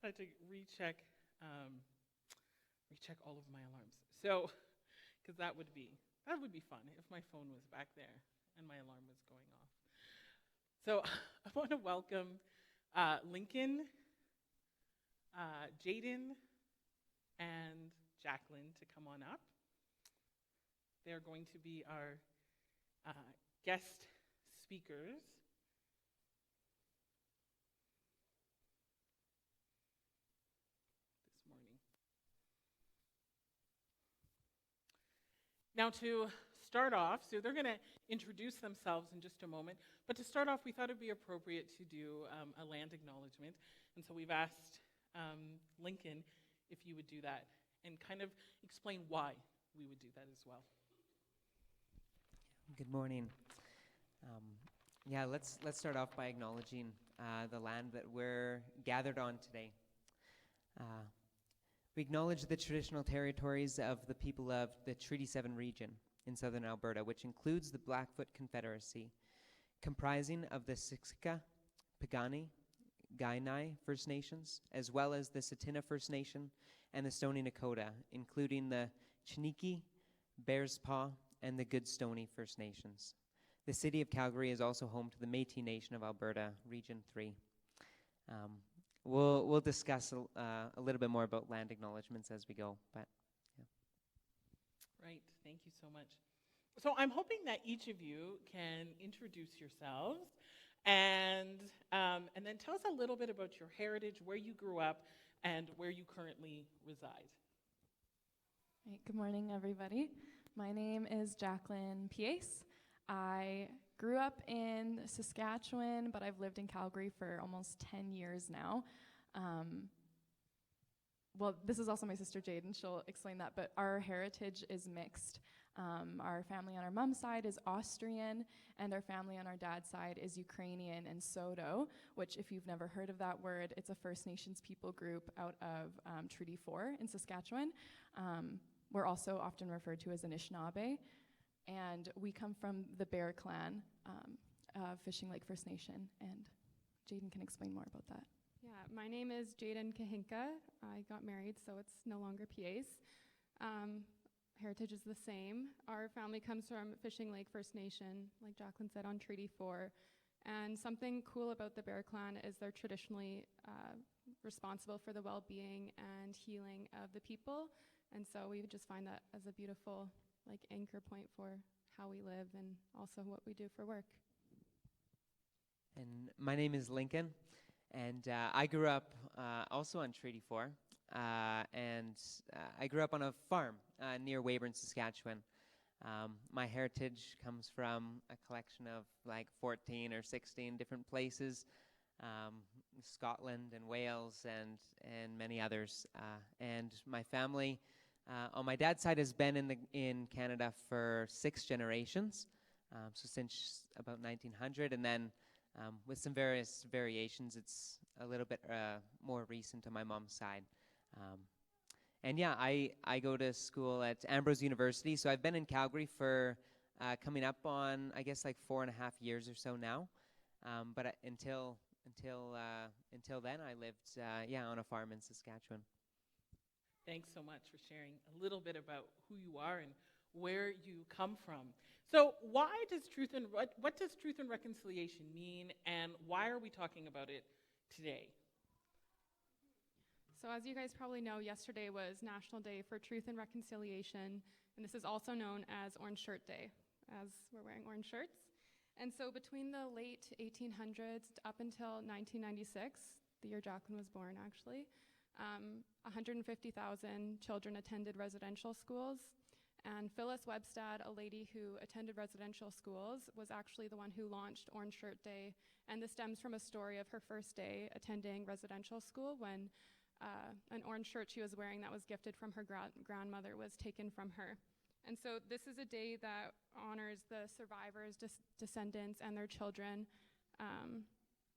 I had to recheck all of my alarms. So, because that would be fun if my phone was back there and my alarm was going off. So, I want to welcome Lincoln, Jaiden, and Jacqueline to come on up. They're going to be our guest speakers. This morning. Now, to start off, so they're going to introduce themselves in just a moment, but to start off, we thought it'd be appropriate to do a land acknowledgement, and so we've asked Lincoln if you would do that and kind of explain why we would do that as well. Good morning. Let's start off by acknowledging the land that we're gathered on today. We acknowledge the traditional territories of the people of the Treaty 7 region in southern Alberta, which includes the Blackfoot Confederacy, comprising of the Siksika, Piikani, Kainai First Nations, as well as the Tsuut'ina First Nation and the Stoney Nakoda, including the Chiniki, Bears Paw, and the Goodstoney First Nations. The city of Calgary is also home to the Métis Nation of Alberta, Region 3. We'll discuss a little bit more about land acknowledgements as we go, but yeah. Right, thank you so much. So I'm hoping that each of you can introduce yourselves and then tell us a little bit about your heritage, where you grew up, and where you currently reside. Right, good morning, everybody. My name is Jacqueline Pace. I grew up in Saskatchewan, but I've lived in Calgary for almost 10 years now. Well, this is also my sister Jaiden. She'll explain that, but our heritage is mixed. Our family on our mom's side is Austrian, and our family on our dad's side is Ukrainian and Soto, which, if you've never heard of that word, it's a First Nations people group out of Treaty 4 in Saskatchewan. We're also often referred to as Anishinaabe, and we come from the Bear Clan, Fishing Lake First Nation, and Jaiden can explain more about that. Yeah, my name is Jaiden Kahinka. I got married, so it's no longer PAs. Heritage is the same. Our family comes from Fishing Lake First Nation, like Jacqueline said, on Treaty 4. And something cool about the Bear Clan is they're traditionally responsible for the well-being and healing of the people. And so we just find that as a beautiful anchor point for how we live and also what we do for work. And my name is Lincoln, and I grew up also on Treaty 4, and I grew up on a farm near Weyburn, Saskatchewan. My heritage comes from a collection of 14 or 16 different places, Scotland and Wales and many others. And my family on my dad's side has been in Canada for 6 generations, so since about 1900, and then with some various variations, it's a little bit more recent on my mom's side. I go to school at Ambrose University, so I've been in Calgary for coming up on, I guess, 4.5 years or so now. But until then, I lived on a farm in Saskatchewan. Thanks so much for sharing a little bit about who you are and where you come from. So what does truth and reconciliation mean, and why are we talking about it today? So as you guys probably know, yesterday was National Day for Truth and Reconciliation, and this is also known as Orange Shirt Day, as we're wearing orange shirts. And so between the late 1800s up until 1996, the year Jacqueline was born actually, 150,000 children attended residential schools. And Phyllis Webstad, a lady who attended residential schools, was actually the one who launched Orange Shirt Day. And this stems from a story of her first day attending residential school when an orange shirt she was wearing that was gifted from her grandmother was taken from her. And so this is a day that honors the survivors, descendants, and their children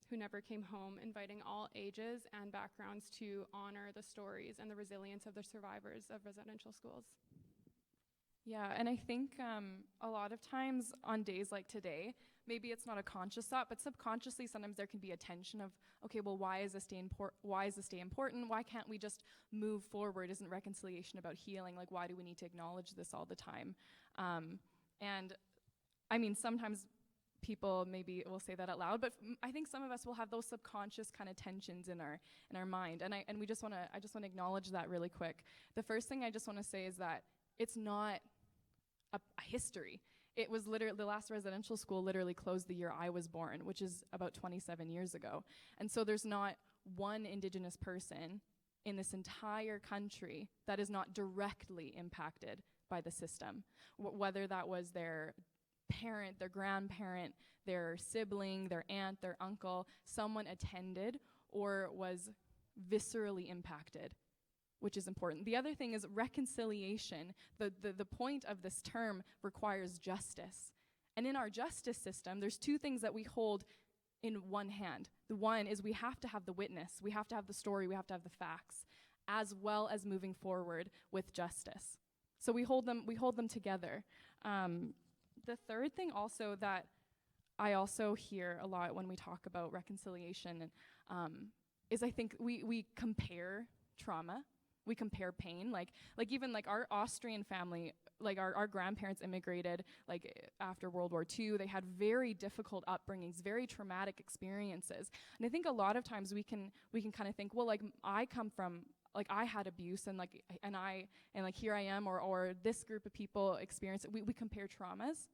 who never came home, inviting all ages and backgrounds to honor the stories and the resilience of the survivors of residential schools. Yeah, and I think a lot of times on days like today, maybe it's not a conscious thought, but subconsciously sometimes there can be a tension of, okay, well, why is this day important? Why can't we just move forward? Isn't reconciliation about healing? Like, why do we need to acknowledge this all the time? And I mean, sometimes people maybe will say that out loud, but I think some of us will have those subconscious kind of tensions in our mind, and I just want to acknowledge that really quick. The first thing I just want to say is that it's not a history. It was literally, the last residential school literally closed the year I was born, which is about 27 years ago. And so there's not one Indigenous person in this entire country that is not directly impacted by the system, whether that was their parent, their grandparent, their sibling, their aunt, their uncle, someone attended or was viscerally impacted, which is important. The other thing is reconciliation. The point of this term requires justice. And in our justice system, there's two things that we hold in one hand. The one is we have to have the witness, we have to have the story, we have to have the facts, as well as moving forward with justice. So we hold them together. The third thing also that I also hear a lot when we talk about reconciliation is I think we compare trauma, we compare pain. Like even like our Austrian family, like our grandparents immigrated like after World War II. They had very difficult upbringings, very traumatic experiences. And I think a lot of times we can kind of think, well, like I come from, like I had abuse and here I am, or this group of people experience it. We compare traumas,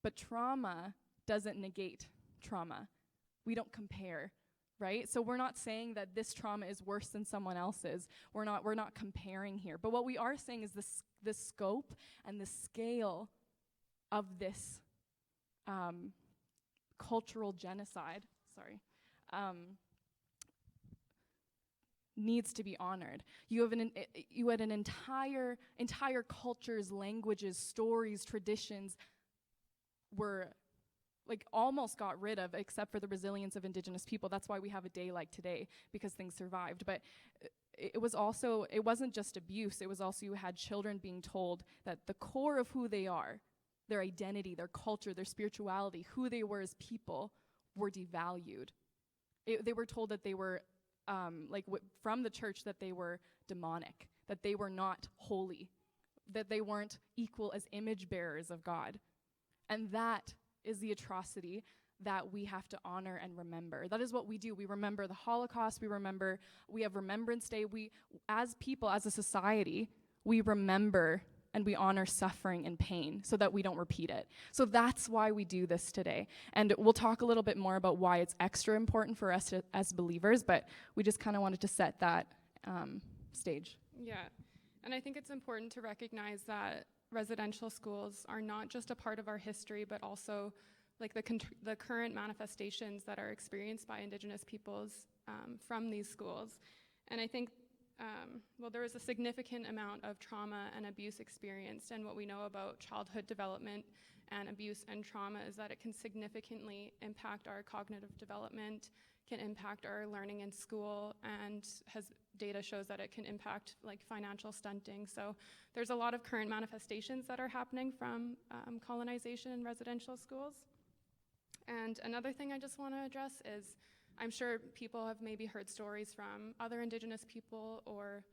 but trauma doesn't negate trauma. We don't compare, right? So we're not saying that this trauma is worse than someone else's. We're not comparing here. But what we are saying is the scope and the scale of this cultural genocide, needs to be honored. You had an entire cultures, languages, stories, traditions were like almost got rid of, except for the resilience of Indigenous people. That's why we have a day like today, because things survived. But it wasn't just abuse. It was also you had children being told that the core of who they are, their identity, their culture, their spirituality, who they were as people, were devalued. They were told that they were from the church, that they were demonic, that they were not holy, that they weren't equal as image bearers of God. And that is the atrocity that we have to honor and remember. That is what we do. We remember the Holocaust. We have Remembrance Day. We, as people, as a society, we remember and we honor suffering and pain so that we don't repeat it. So that's why we do this today. And we'll talk a little bit more about why it's extra important for us as believers, but we just kind of wanted to set that stage. Yeah, and I think it's important to recognize that residential schools are not just a part of our history, but also like the current manifestations that are experienced by Indigenous peoples from these schools. And I think there is a significant amount of trauma and abuse experienced, and what we know about childhood development and abuse and trauma is that it can significantly impact our cognitive development, can impact our learning in school, and data shows that it can impact like financial stunting. So there's a lot of current manifestations that are happening from colonization in residential schools. And another thing I just want to address is, I'm sure people have maybe heard stories from other Indigenous people or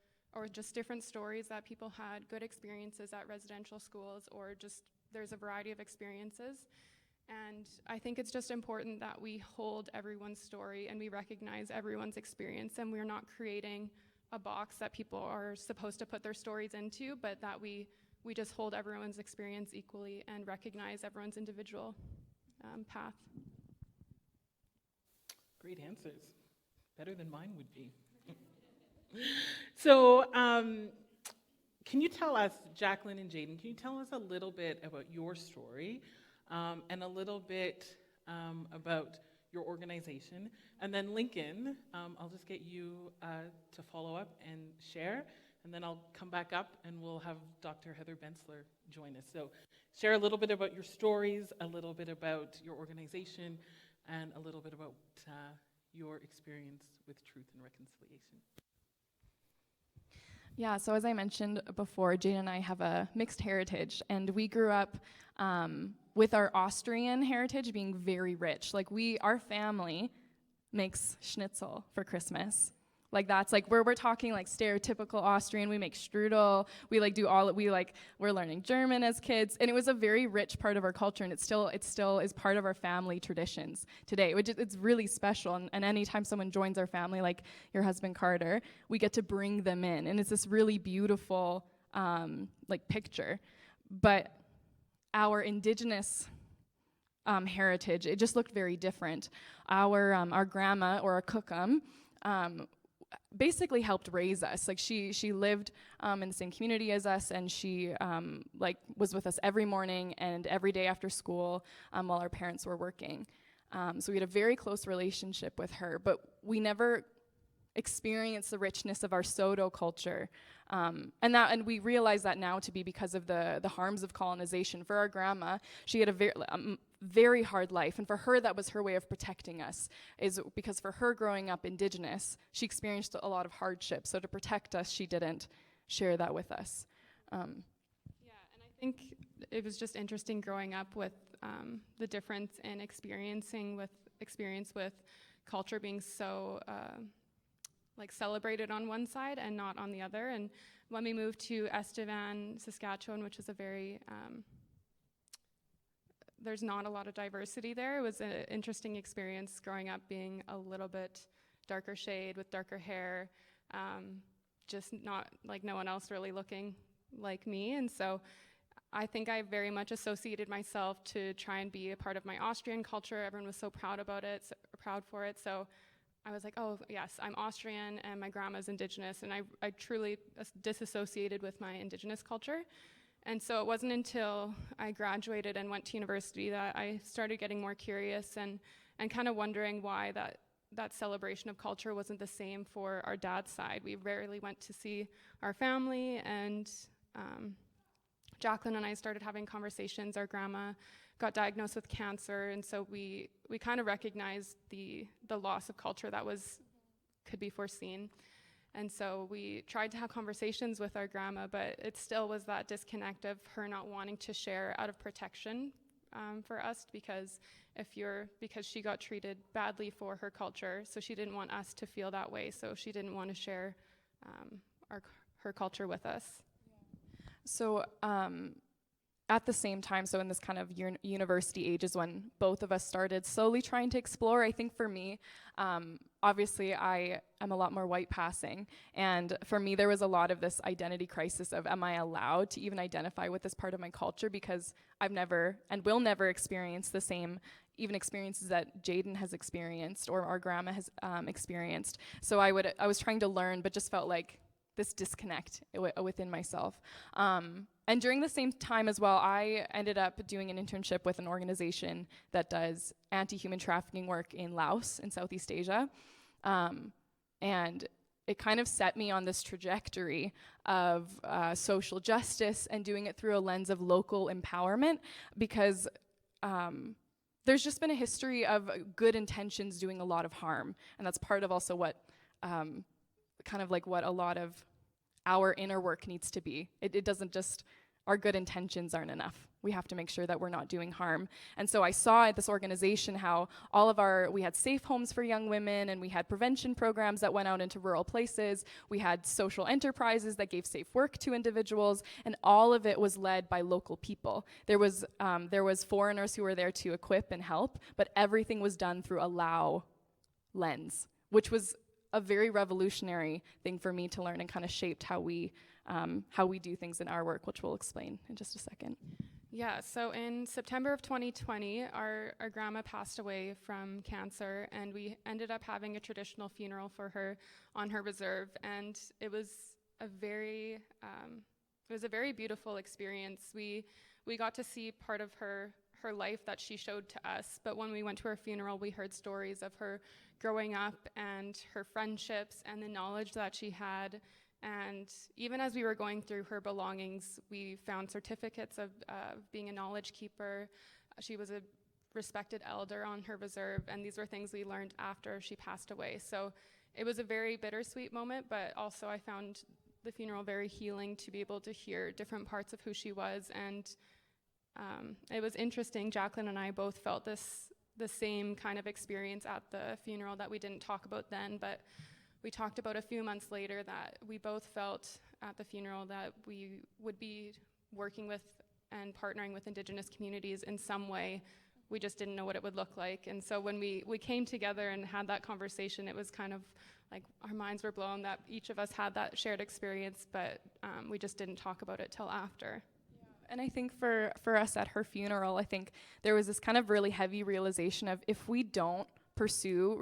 just different stories that people had good experiences at residential schools, or just there's a variety of experiences. And I think it's just important that we hold everyone's story and we recognize everyone's experience, and we're not creating a box that people are supposed to put their stories into, but that we just hold everyone's experience equally and recognize everyone's individual path. Great answers. Better than mine would be. So can you tell us, Jacqueline and Jaiden, can you tell us a little bit about your story and a little bit about your organization? And then Lincoln, I'll just get you to follow up and share, and then I'll come back up and we'll have Dr. Heather Bensler join us. So share a little bit about your stories, a little bit about your organization, and a little bit about your experience with truth and reconciliation. Yeah, so as I mentioned before, Jaiden and I have a mixed heritage, and we grew up with our Austrian heritage being very rich. Like our family makes schnitzel for Christmas. Like that's like we're talking like stereotypical Austrian. We make strudel. We like do all we're learning German as kids, and it was a very rich part of our culture, and it still is part of our family traditions today, which it's really special. And anytime someone joins our family, like your husband Carter, we get to bring them in, and it's this really beautiful like picture. But our indigenous heritage, it just looked very different. Our grandma or our cookum basically helped raise us. Like she lived in the same community as us, and she like was with us every morning and every day after school while our parents were working. So we had a very close relationship with her, but we never experienced the richness of our Soto culture. And we realize that now to be because of the harms of colonization. For our grandma, she had a very hard life, and for her that was her way of protecting us, is because for her growing up indigenous, she experienced a lot of hardship. So to protect us, she didn't share that with us. Yeah, and I think it was just interesting growing up with the difference in experience with culture being so like celebrated on one side and not on the other. And when we moved to Estevan, Saskatchewan, which is a very there's not a lot of diversity there. It was an interesting experience growing up being a little bit darker shade with darker hair, just not like no one else really looking like me. And so I think I very much associated myself to try and be a part of my Austrian culture. Everyone was so proud about it, proud for it. So I was like, oh yes, I'm Austrian and my grandma's indigenous, and I truly disassociated with my indigenous culture. And so it wasn't until I graduated and went to university that I started getting more curious and kind of wondering why that celebration of culture wasn't the same for our dad's side. We rarely went to see our family, and Jacqueline and I started having conversations. Our grandma got diagnosed with cancer, and so we kind of recognized the loss of culture that could be foreseen. And so we tried to have conversations with our grandma, but it still was that disconnect of her not wanting to share out of protection for us, because she got treated badly for her culture, so she didn't want us to feel that way, so she didn't want to share her culture with us. So at the same time, so in this kind of university age is when both of us started slowly trying to explore. I think for me, obviously I am a lot more white passing, and for me there was a lot of this identity crisis of, am I allowed to even identify with this part of my culture, because I've never and will never experience the same even experiences that Jaiden has experienced or our grandma has experienced. So I was trying to learn, but just felt like this disconnect within myself. And during the same time as well, I ended up doing an internship with an organization that does anti-human trafficking work in Laos in Southeast Asia. And it kind of set me on this trajectory of social justice and doing it through a lens of local empowerment, because there's just been a history of good intentions doing a lot of harm. And that's part of also what kind of like what a lot of our inner work needs to be. It doesn't just, our good intentions aren't enough. We have to make sure that we're not doing harm. And so I saw at this organization how we had safe homes for young women, and we had prevention programs that went out into rural places. We had social enterprises that gave safe work to individuals, and all of it was led by local people. There was foreigners who were there to equip and help, but everything was done through a Lao lens, which was a very revolutionary thing for me to learn, and kind of shaped how we do things in our work, which we'll explain in just a second. Yeah, so in September of 2020, our grandma passed away from cancer, and we ended up having a traditional funeral for her on her reserve, and it was a very beautiful experience. We got to see part of her life that she showed to us, but when we went to her funeral, we heard stories of her growing up and her friendships and the knowledge that she had. And even as we were going through her belongings, we found certificates of being a knowledge keeper. She was a respected elder on her reserve, and these were things we learned after she passed away. So it was a very bittersweet moment, but also I found the funeral very healing, to be able to hear different parts of who she was, and it was interesting. Jacqueline and I both felt the same kind of experience at the funeral that we didn't talk about then, but we talked about a few months later that we both felt at the funeral that we would be working with and partnering with Indigenous communities in some way. We just didn't know what it would look like. And so when we came together and had that conversation, it was kind of like our minds were blown that each of us had that shared experience, but we just didn't talk about it till after. And I think for us at her funeral, I think there was this kind of really heavy realization of if we don't pursue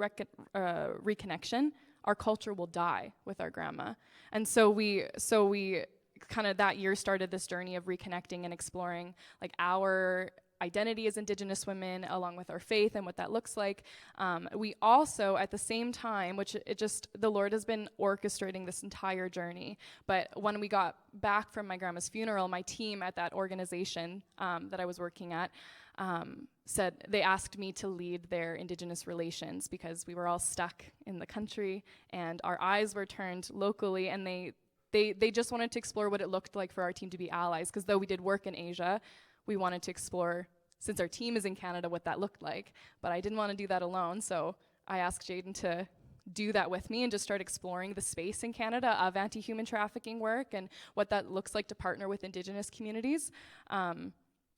reconnection, our culture will die with our grandma. And so we kind of that year started this journey of reconnecting and exploring like our identity as Indigenous women along with our faith and what that looks like. We also at the same time, which the Lord has been orchestrating this entire journey, but when we got back from my grandma's funeral, my team at that organization that I was working at said they asked me to lead their Indigenous relations because we were all stuck in the country and our eyes were turned locally, and they just wanted to explore what it looked like for our team to be allies, because though we did work in Asia, we wanted to explore, since our team is in Canada, what that looked like. But I didn't want to do that alone, so I asked Jaiden to do that with me and just start exploring the space in Canada of anti-human trafficking work and what that looks like to partner with Indigenous communities. And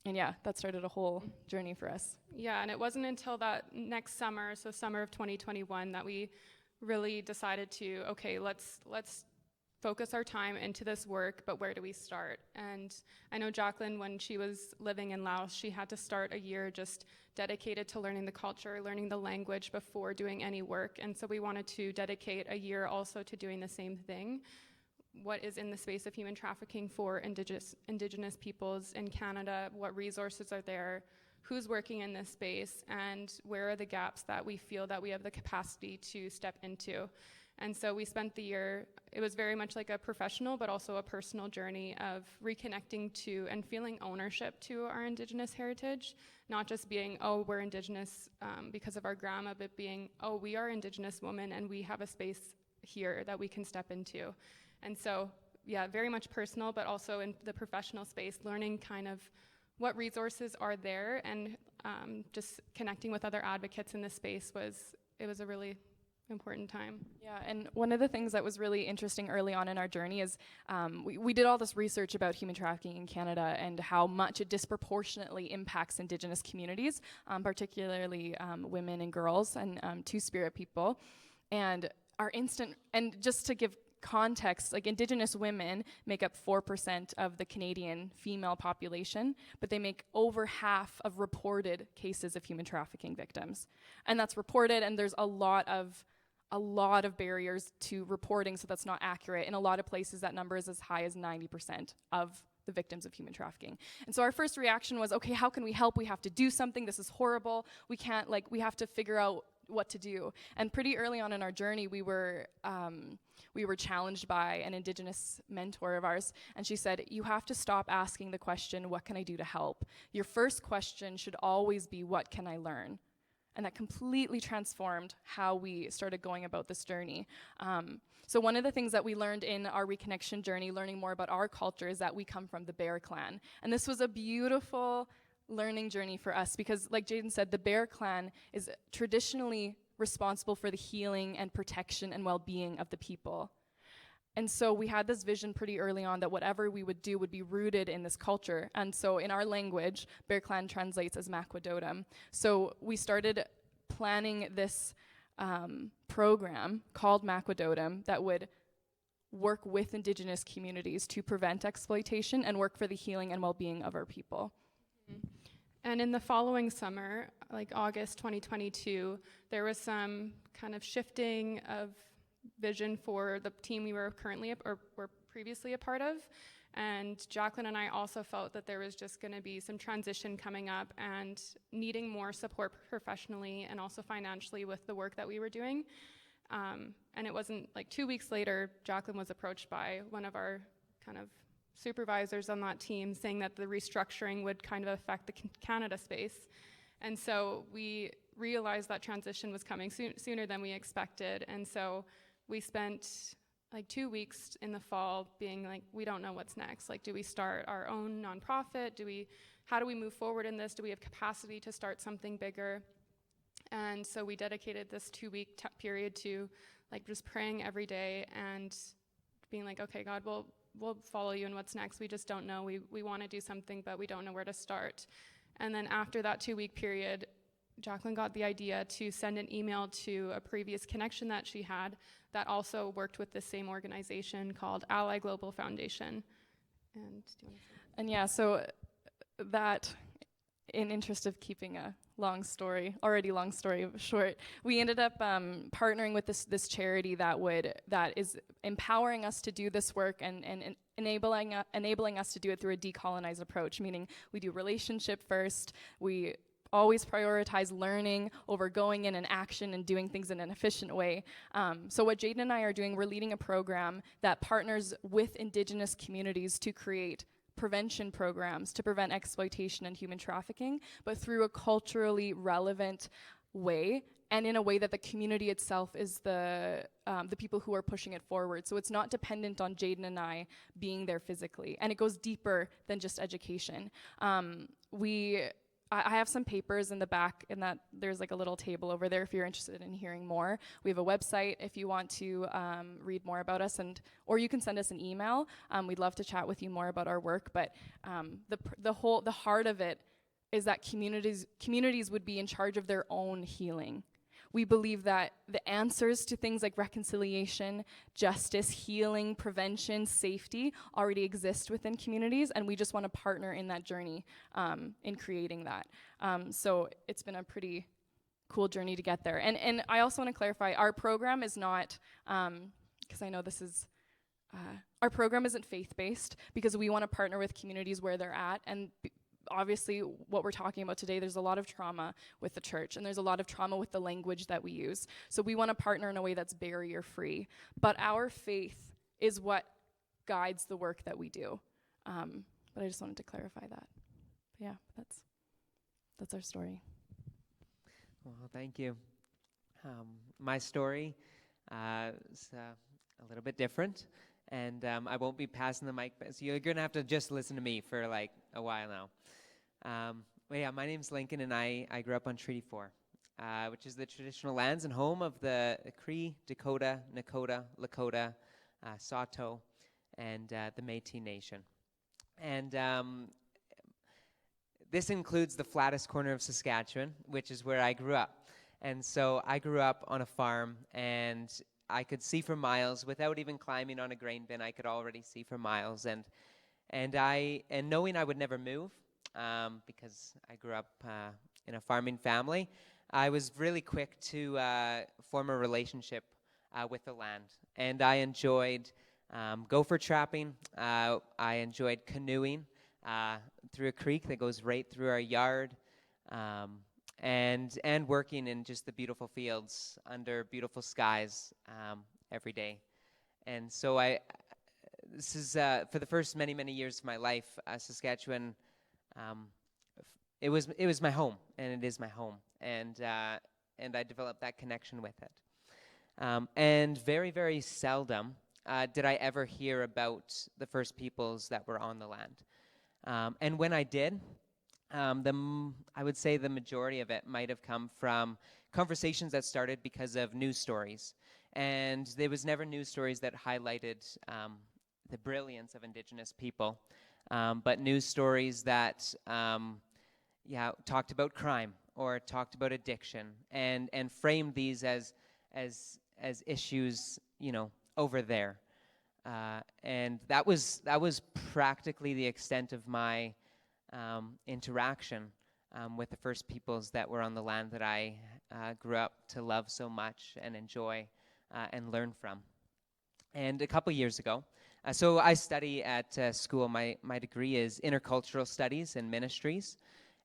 yeah, that started a whole journey for us. Yeah, and it wasn't until that next summer, so summer of 2021, that we really decided to, okay, let's focus our time into this work, but where do we start? And I know Jacqueline, when she was living in Laos, she had to start a year just dedicated to learning the culture, learning the language before doing any work. And so we wanted to dedicate a year also to doing the same thing. What is in the space of human trafficking for Indigenous peoples in Canada? What resources are there? Who's working in this space? And where are the gaps that we feel that we have the capacity to step into? And so we spent the year, it was very much like a professional but also a personal journey of reconnecting to and feeling ownership to our Indigenous heritage, not just being, oh, we're Indigenous because of our grandma, but being, oh, we are Indigenous women and we have a space here that we can step into. And so, yeah, very much personal, but also in the professional space, learning kind of what resources are there, and just connecting with other advocates in this space was a really important time. Yeah, and one of the things that was really interesting early on in our journey is we did all this research about human trafficking in Canada and how much it disproportionately impacts Indigenous communities, particularly women and girls and Two-Spirit people. And just to give context, like Indigenous women make up 4% of the Canadian female population, but they make over half of reported cases of human trafficking victims. And that's reported, and there's a lot of barriers to reporting, so that's not accurate. In a lot of places, that number is as high as 90% of the victims of human trafficking. And so our first reaction was, okay, how can we help? We have to do something. This is horrible. We have to figure out what to do. And pretty early on in our journey, we were challenged by an Indigenous mentor of ours, and she said, you have to stop asking the question, what can I do to help? Your first question should always be, what can I learn? And that completely transformed how we started going about this journey. So one of the things that we learned in our reconnection journey, learning more about our culture, is that we come from the Bear Clan. And this was a beautiful learning journey for us because, like Jaiden said, the Bear Clan is traditionally responsible for the healing and protection and well-being of the people. And so we had this vision pretty early on that whatever we would do would be rooted in this culture. And so in our language, Bear Clan translates as Makwadotum. So we started planning this program called Makwadotum that would work with Indigenous communities to prevent exploitation and work for the healing and well-being of our people. And in the following summer, like August 2022, there was some kind of shifting of vision for the team we were were previously a part of. And Jacqueline and I also felt that there was just going to be some transition coming up and needing more support professionally and also financially with the work that we were doing. And it wasn't like 2 weeks later, Jacqueline was approached by one of our kind of supervisors on that team saying that the restructuring would kind of affect the Canada space. And so we realized that transition was coming sooner than we expected. And so we spent like 2 weeks in the fall being like, we don't know what's next. Like, do we start our own nonprofit? How do we move forward in this? Do we have capacity to start something bigger? And so we dedicated this 2-week period to like just praying every day and being like, okay, God, we'll follow you, and what's next? We just don't know. We want to do something, but we don't know where to start. And then after that 2-week period, Jacqueline got the idea to send an email to a previous connection that she had that also worked with the same organization called Ally Global Foundation. And do you want to say that? And yeah, so that, in interest of keeping a already long story short, we ended up partnering with this charity that is empowering us to do this work and enabling us to do it through a decolonized approach, meaning we do relationship first, we always prioritize learning over going in and action and doing things in an efficient way. So what Jaiden and I are doing, we're leading a program that partners with Indigenous communities to create prevention programs to prevent exploitation and human trafficking, but through a culturally relevant way and in a way that the community itself is the people who are pushing it forward. So it's not dependent on Jaiden and I being there physically, and it goes deeper than just education. I have some papers in the back, and that there's like a little table over there if you're interested in hearing more. We have a website if you want to read more about us, or you can send us an email. We'd love to chat with you more about our work, but the heart of it is that communities would be in charge of their own healing. We believe that the answers to things like reconciliation, justice, healing, prevention, safety already exist within communities, and we just want to partner in that journey in creating that. So it's been a pretty cool journey to get there. And I also want to clarify, our program is not, because I know this is, our program isn't faith-based because we want to partner with communities where they're at, and obviously what we're talking about today, there's a lot of trauma with the church, and there's a lot of trauma with the language that we use. So we want to partner in a way that's barrier-free. But our faith is what guides the work that we do. But I just wanted to clarify that. But yeah, that's our story. Well, thank you. My story is a little bit different, and I won't be passing the mic, so you're going to have to just listen to me for like a while now. But yeah, my name's Lincoln, and I grew up on Treaty 4, which is the traditional lands and home of the Cree, Dakota, Nakota, Lakota, Saulteaux, and the Métis Nation. And this includes the flattest corner of Saskatchewan, which is where I grew up. And so I grew up on a farm, and I could see for miles without even climbing on a grain bin. I could already see for miles, and knowing I would never move, because I grew up in a farming family, I was really quick to form a relationship with the land. And I enjoyed gopher trapping. I enjoyed canoeing through a creek that goes right through our yard, and working in just the beautiful fields under beautiful skies every day. And so this is for the first many years of my life, Saskatchewan. It was my home, and it is my home, and I developed that connection with it. And very seldom did I ever hear about the first peoples that were on the land. And when I did, I would say the majority of it might have come from conversations that started because of news stories. And there was never news stories that highlighted the brilliance of Indigenous people, but news stories that talked about crime or talked about addiction and framed these as issues, over there. And that was practically the extent of my interaction with the first peoples that were on the land that I grew up to love so much and enjoy and learn from. And a couple years ago, so I study at school. My degree is intercultural studies and ministries.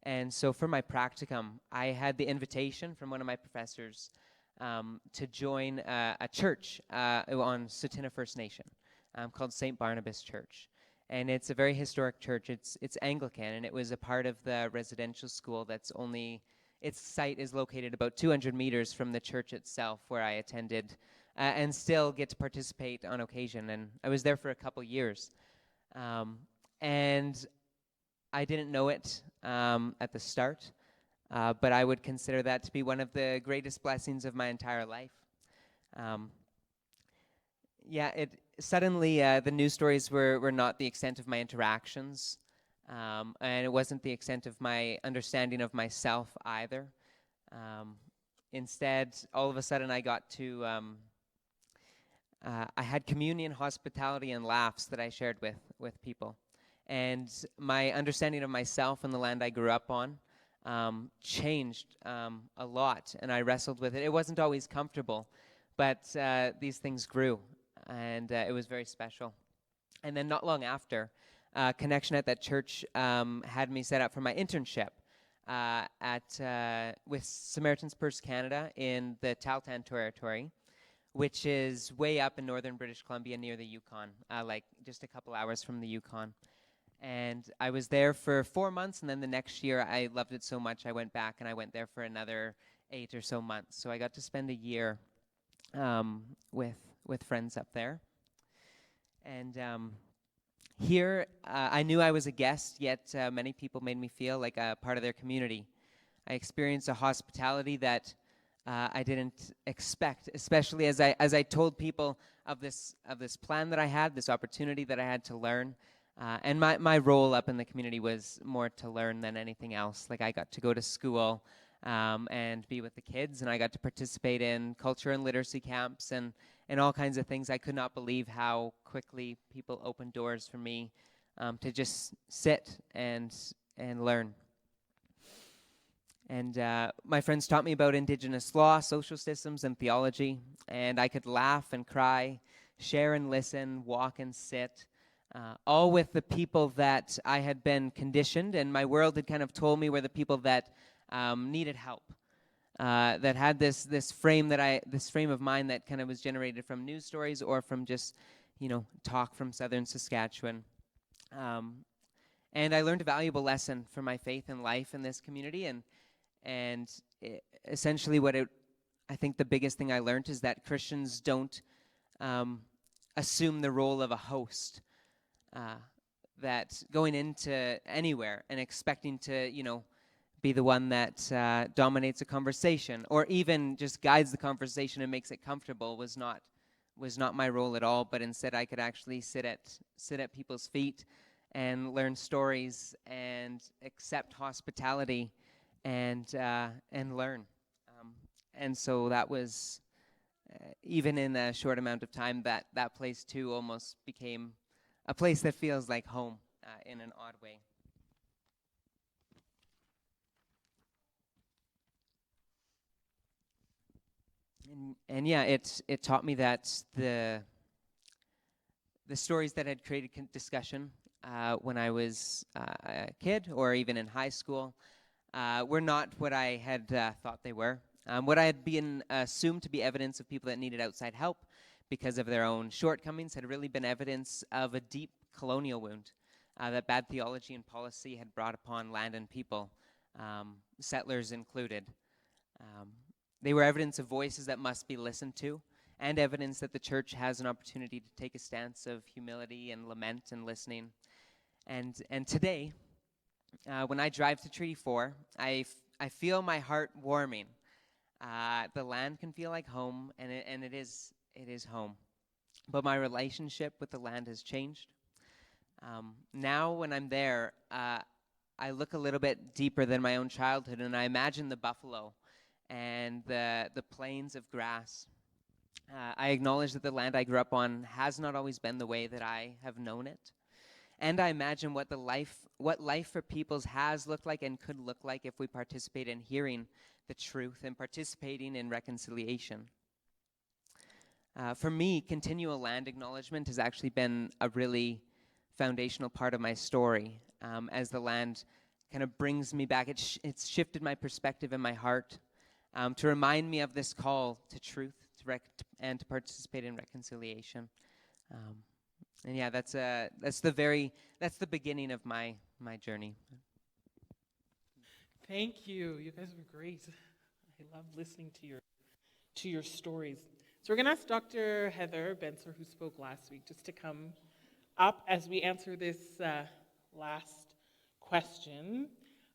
And so for my practicum, I had the invitation from one of my professors to join a church on Tsuut'ina First Nation called St. Barnabas Church. And it's a very historic church. It's Anglican, and it was a part of the residential school its site is located about 200 meters from the church itself where I attended and still get to participate on occasion. And I was there for a couple years. And I didn't know it at the start, but I would consider that to be one of the greatest blessings of my entire life. Suddenly the news stories were not the extent of my interactions, and it wasn't the extent of my understanding of myself either. Instead, all of a sudden I got to, I had communion, hospitality, and laughs that I shared with people. And my understanding of myself and the land I grew up on changed a lot, and I wrestled with it. It wasn't always comfortable, but these things grew, and it was very special. And then not long after, Connection at that church had me set up for my internship with Samaritan's Purse Canada in the Tahltan Territory, which is way up in northern British Columbia near the Yukon, like just a couple hours from the Yukon. And I was there for 4 months, and then the next year I loved it so much I went back, and I went there for another 8 or so months. So I got to spend a year with friends up there. And here, I knew I was a guest, yet many people made me feel like a part of their community. I experienced a hospitality that I didn't expect, especially as I told people of this plan that I had, this opportunity that I had to learn. And my role up in the community was more to learn than anything else. Like, I got to go to school and be with the kids, and I got to participate in culture and literacy camps and all kinds of things. I could not believe how quickly people opened doors for me to just sit and learn. And my friends taught me about Indigenous law, social systems, and theology, and I could laugh and cry, share and listen, walk and sit, all with the people that I had been conditioned, and my world had kind of told me were the people that needed help, that had this frame of mind that kind of was generated from news stories or from just, talk from southern Saskatchewan. And I learned a valuable lesson for my faith and life in this community, and essentially I think the biggest thing I learned is that Christians don't assume the role of a host, that going into anywhere and expecting to, be the one that dominates a conversation or even just guides the conversation and makes it comfortable was not my role at all, but instead I could actually sit at people's feet and learn stories and accept hospitality and learn. And so that was, even in a short amount of time, that place too almost became a place that feels like home in an odd way. And yeah, it taught me that the stories that had created discussion when I was a kid or even in high school were not what I had thought they were. What I had been assumed to be evidence of people that needed outside help because of their own shortcomings had really been evidence of a deep colonial wound that bad theology and policy had brought upon land and people, settlers included. They were evidence of voices that must be listened to, and evidence that the church has an opportunity to take a stance of humility and lament and listening. And today, when I drive to Treaty 4, I feel my heart warming. The land can feel like home, and it is home. But my relationship with the land has changed. Now when I'm there, I look a little bit deeper than my own childhood, and I imagine the buffalo and the plains of grass. I acknowledge that the land I grew up on has not always been the way that I have known it. And I imagine what life for peoples has looked like and could look like if we participate in hearing the truth and participating in reconciliation. For me, continual land acknowledgement has actually been a really foundational part of my story, as the land kind of brings me back. It's shifted my perspective and my heart to remind me of this call to truth and to participate in reconciliation. And yeah, that's the beginning of my journey. Thank you. You guys were great. I love listening to your stories. So we're going to ask Dr. Heather Bensler, who spoke last week, just to come up as we answer this last question.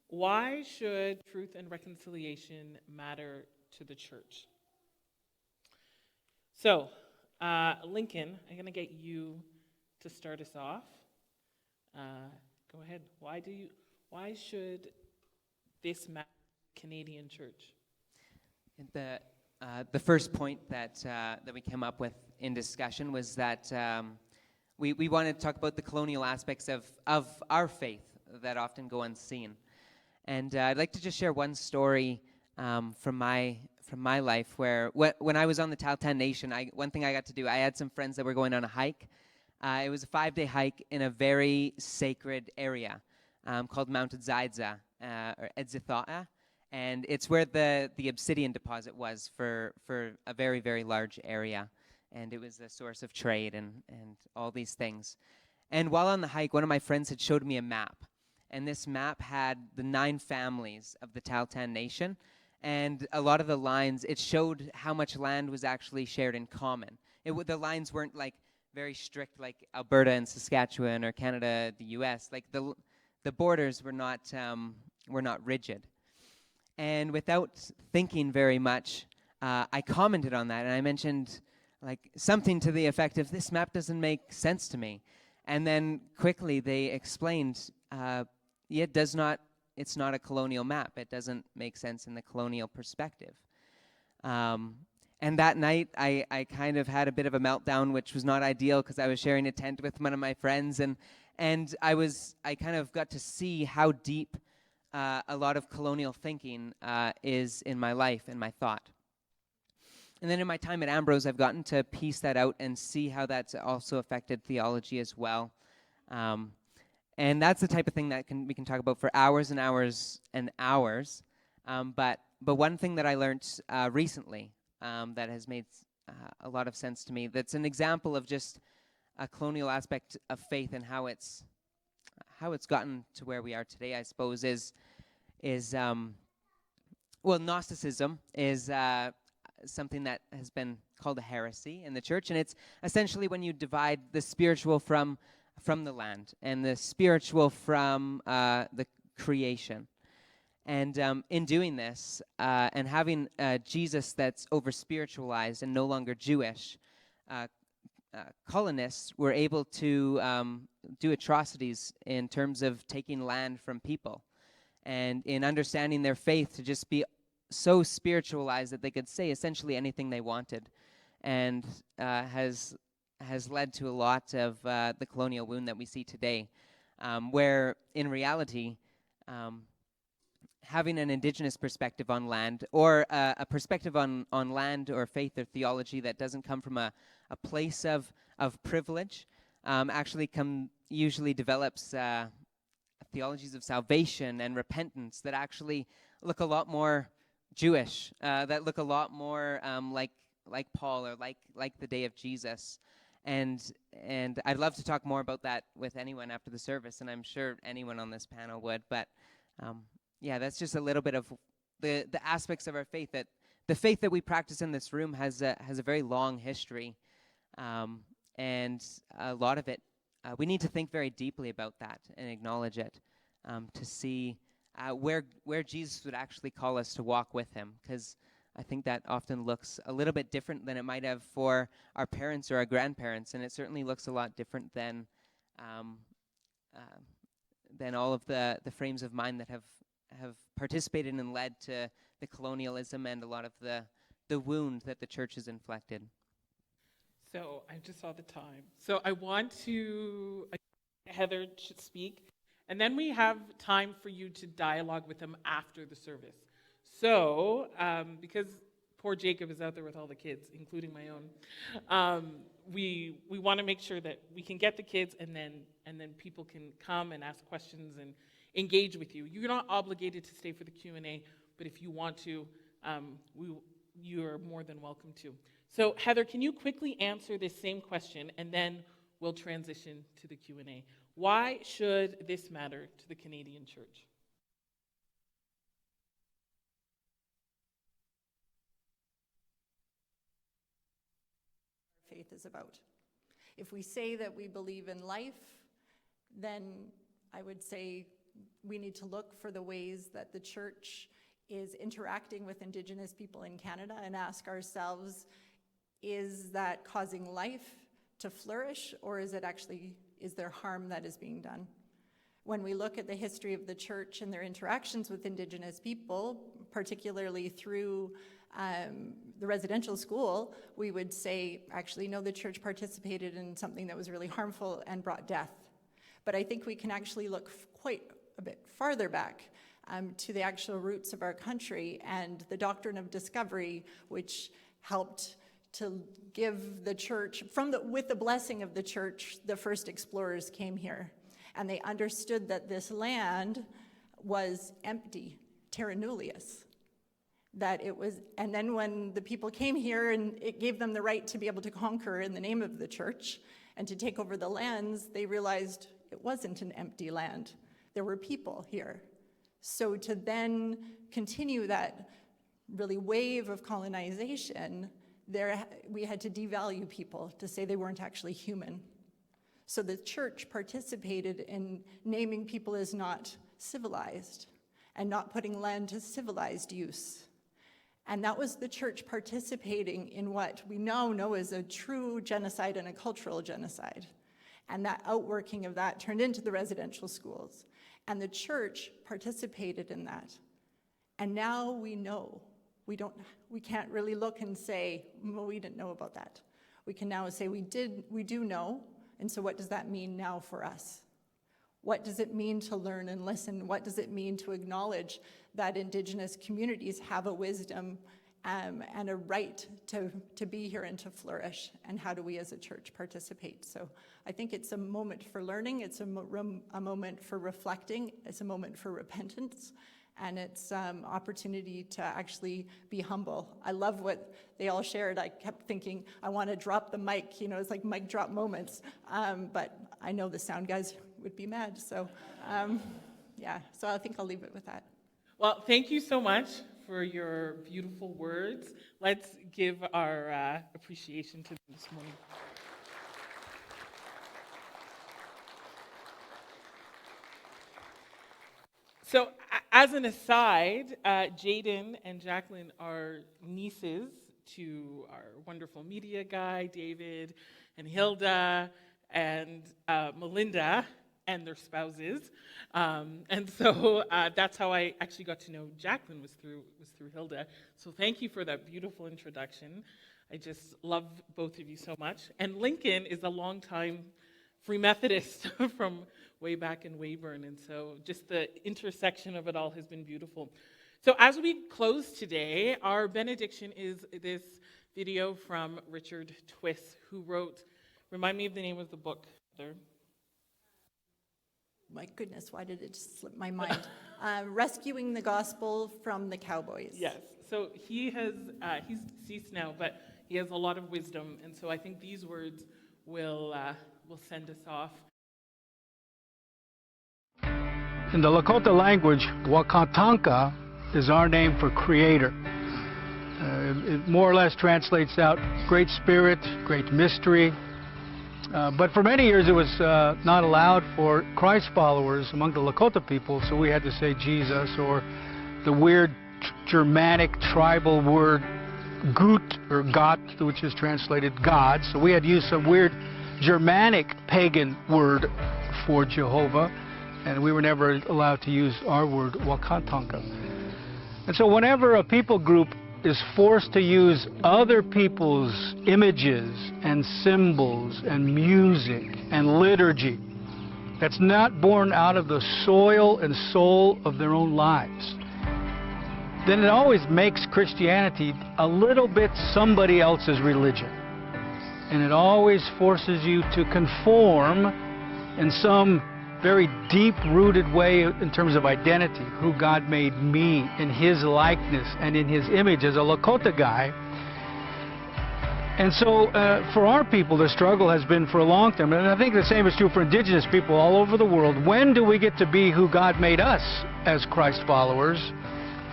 Why should truth and reconciliation matter to the church? So, Lincoln, I'm going to get you to start us off. Go ahead. Why should this matter to the Canadian church? The first point that we came up with in discussion was that we wanted to talk about the colonial aspects of our faith that often go unseen. And I'd like to just share one story from my life where when I was on the Tahltan Nation, one thing I got to do, I had some friends that were going on a hike. It was a 5-day hike in a very sacred area called Mount Edzidza, or Edzitha'a. And it's where the obsidian deposit was for a very, very large area. And it was a source of trade and all these things. And while on the hike, one of my friends had showed me a map. And this map had the 9 families of the Tahltan Nation. And a lot of the lines, it showed how much land was actually shared in common. The lines weren't like very strict like Alberta and Saskatchewan or Canada, the U.S. Like the borders were not rigid. And without thinking very much, I commented on that, and I mentioned like something to the effect of, this map doesn't make sense to me. And then quickly they explained, it's not a colonial map. It doesn't make sense in the colonial perspective. And that night, I kind of had a bit of a meltdown, which was not ideal because I was sharing a tent with one of my friends, and I kind of got to see how deep a lot of colonial thinking is in my life and my thought. And then in my time at Ambrose, I've gotten to piece that out and see how that's also affected theology as well. And that's the type of thing that we can talk about for hours and hours and hours. But one thing that I learned recently that has made a lot of sense to me, that's an example of just a colonial aspect of faith and how it's gotten to where we are today, I suppose, is Gnosticism is something that has been called a heresy in the church, and it's essentially when you divide the spiritual from the land and the spiritual from the creation. And in doing this, and having Jesus that's over-spiritualized and no longer Jewish, colonists were able to do atrocities in terms of taking land from people, and in understanding their faith to just be so spiritualized that they could say essentially anything they wanted, and has led to a lot of the colonial wound that we see today, where in reality, having an indigenous perspective on land, or a perspective on land or faith or theology that doesn't come from a place of privilege, actually usually develops theologies of salvation and repentance that actually look a lot more Jewish, that look a lot more like Paul, or like the day of Jesus. And I'd love to talk more about that with anyone after the service, and I'm sure anyone on this panel would. But yeah, that's just a little bit of the aspects of our faith, that the faith that we practice in this room has a very long history, and a lot of it, we need to think very deeply about that and acknowledge it, to see where Jesus would actually call us to walk with him, because I think that often looks a little bit different than it might have for our parents or our grandparents, and it certainly looks a lot different than all of the frames of mind that have participated and led to the colonialism and a lot of the wound that the church has inflicted. So I just saw the time. So I want to Heather to speak, and then we have time for you to dialogue with them after the service. So because poor Jacob is out there with all the kids, including my own, we want to make sure that we can get the kids, and then people can come and ask questions and engage with you. You're not obligated to stay for the Q&A, but if you want to, you are more than welcome to. So Heather, can you quickly answer this same question, and then we'll transition to the Q&A. Why should this matter to the Canadian church? faith is about. If we say that we believe in life, then I would say we need to look for the ways that the church is interacting with Indigenous people in Canada and ask ourselves, is that causing life to flourish, or is there harm that is being done? When we look at the history of the church and their interactions with Indigenous people, particularly through the residential school, we would say, actually, no, the church participated in something that was really harmful and brought death. But I think we can actually look quite a bit farther back to the actual roots of our country and the doctrine of discovery, which helped to give the church, with the blessing of the church, the first explorers came here. And they understood that this land was empty, terra nullius. That it was, and then when the people came here and it gave them the right to be able to conquer in the name of the church and to take over the lands, they realized it wasn't an empty land. There were people here. So to then continue that really wave of colonization, we had to devalue people to say they weren't actually human. So the church participated in naming people as not civilized and not putting land to civilized use. And that was the church participating in what we now know is a true genocide and a cultural genocide. And that outworking of that turned into the residential schools. And the church participated in that. And now we know. We can't really look and say, well, we didn't know about that. We can now say we do know. And so what does that mean now for us? What does it mean to learn and listen? What does it mean to acknowledge that Indigenous communities have a wisdom and a right to be here and to flourish? And how do we as a church participate? So I think it's a moment for learning. It's a moment for reflecting. It's a moment for repentance. And it's opportunity to actually be humble. I love what they all shared. I kept thinking, I want to drop the mic. It's like mic drop moments. But I know the sound guys would be mad. So yeah, so I think I'll leave it with that. Well, thank you so much for your beautiful words. Let's give our appreciation to them this morning. So, as an aside, Jaiden and Jacqueline are nieces to our wonderful media guy, David, and Hilda, and Melinda, and their spouses. And so that's how I actually got to know Jacqueline, was through Hilda. So thank you for that beautiful introduction. I just love both of you so much. And Lincoln is a longtime Free Methodist from way back in Weyburn, and so just the intersection of it all has been beautiful. So as we close today, our benediction is this video from Richard Twiss, who wrote, remind me of the name of the book, Heather. My goodness, why did it just slip my mind? Rescuing the Gospel from the Cowboys. Yes, so he's deceased now, but he has a lot of wisdom, and so I think these words will send us off. In the Lakota language, Wakatanka is our name for creator. It more or less translates out great spirit, great mystery. But for many years it was not allowed for Christ followers among the Lakota people, so we had to say Jesus, or the weird Germanic tribal word Gut or Gott, which is translated God. So we had to use some weird Germanic pagan word for Jehovah, and we were never allowed to use our word Wakatanka. And so whenever a people group is forced to use other people's images and symbols and music and liturgy that's not born out of the soil and soul of their own lives, then it always makes Christianity a little bit somebody else's religion. And it always forces you to conform in some very deep-rooted way in terms of identity, who God made me in His likeness and in His image as a Lakota guy. And so for our people, the struggle has been for a long time, and I think the same is true for Indigenous people all over the world. When do we get to be who God made us as Christ followers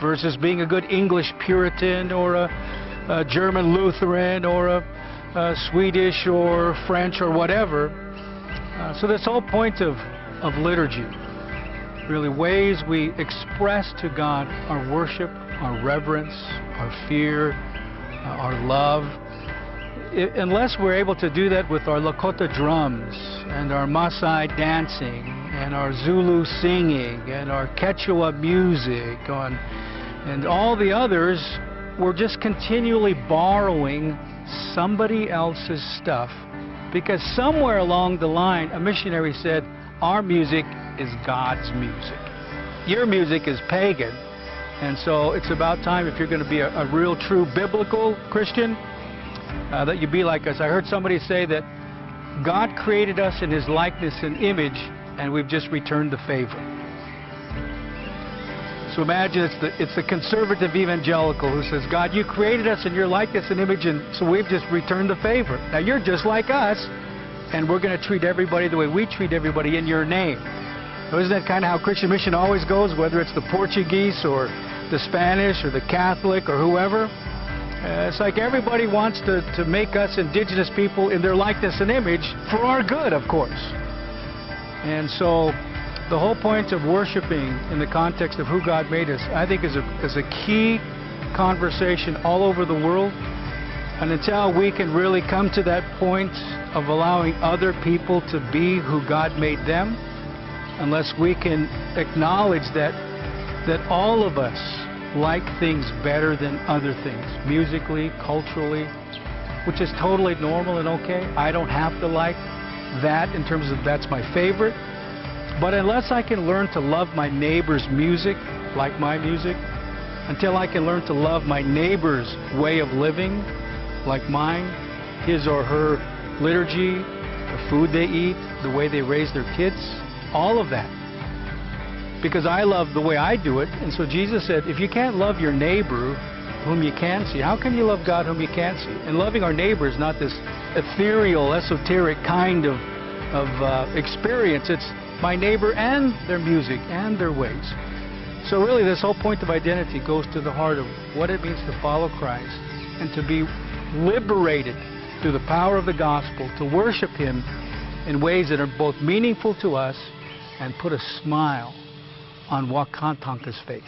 versus being a good English Puritan or a German Lutheran or a Swedish or French or whatever. So this whole point of liturgy, really ways we express to God our worship, our reverence, our fear, our love. Unless we're able to do that with our Lakota drums and our Maasai dancing and our Zulu singing and our Quechua music and all the others, we're just continually borrowing somebody else's stuff, because somewhere along the line a missionary said, our music is God's music. Your music is pagan. And so it's about time, if you're going to be a real true biblical Christian, that you be like us. I heard somebody say that God created us in his likeness and image, and we've just returned the favor. So imagine it's the conservative evangelical who says, God, you created us in your likeness and image, and so we've just returned the favor. Now you're just like us, and we're going to treat everybody the way we treat everybody in your name. So isn't that kind of how Christian mission always goes, whether it's the Portuguese or the Spanish or the Catholic or whoever? It's like everybody wants to make us indigenous people in their likeness and image for our good, of course. And so the whole point of worshiping in the context of who God made us, I think is a key conversation all over the world. And until we can really come to that point of allowing other people to be who God made them, unless we can acknowledge that all of us like things better than other things, musically, culturally, which is totally normal and okay. I don't have to like that in terms of that's my favorite. But unless I can learn to love my neighbor's music, like my music, until I can learn to love my neighbor's way of living, like mine, his or her liturgy, the food they eat, the way they raise their kids, all of that. Because I love the way I do it. And so Jesus said, if you can't love your neighbor whom you can see, how can you love God whom you can't see? And loving our neighbor is not this ethereal, esoteric kind of experience. It's my neighbor and their music and their ways. So really this whole point of identity goes to the heart of what it means to follow Christ and to be liberated through the power of the gospel, to worship him in ways that are both meaningful to us and put a smile on Wakantanka's face.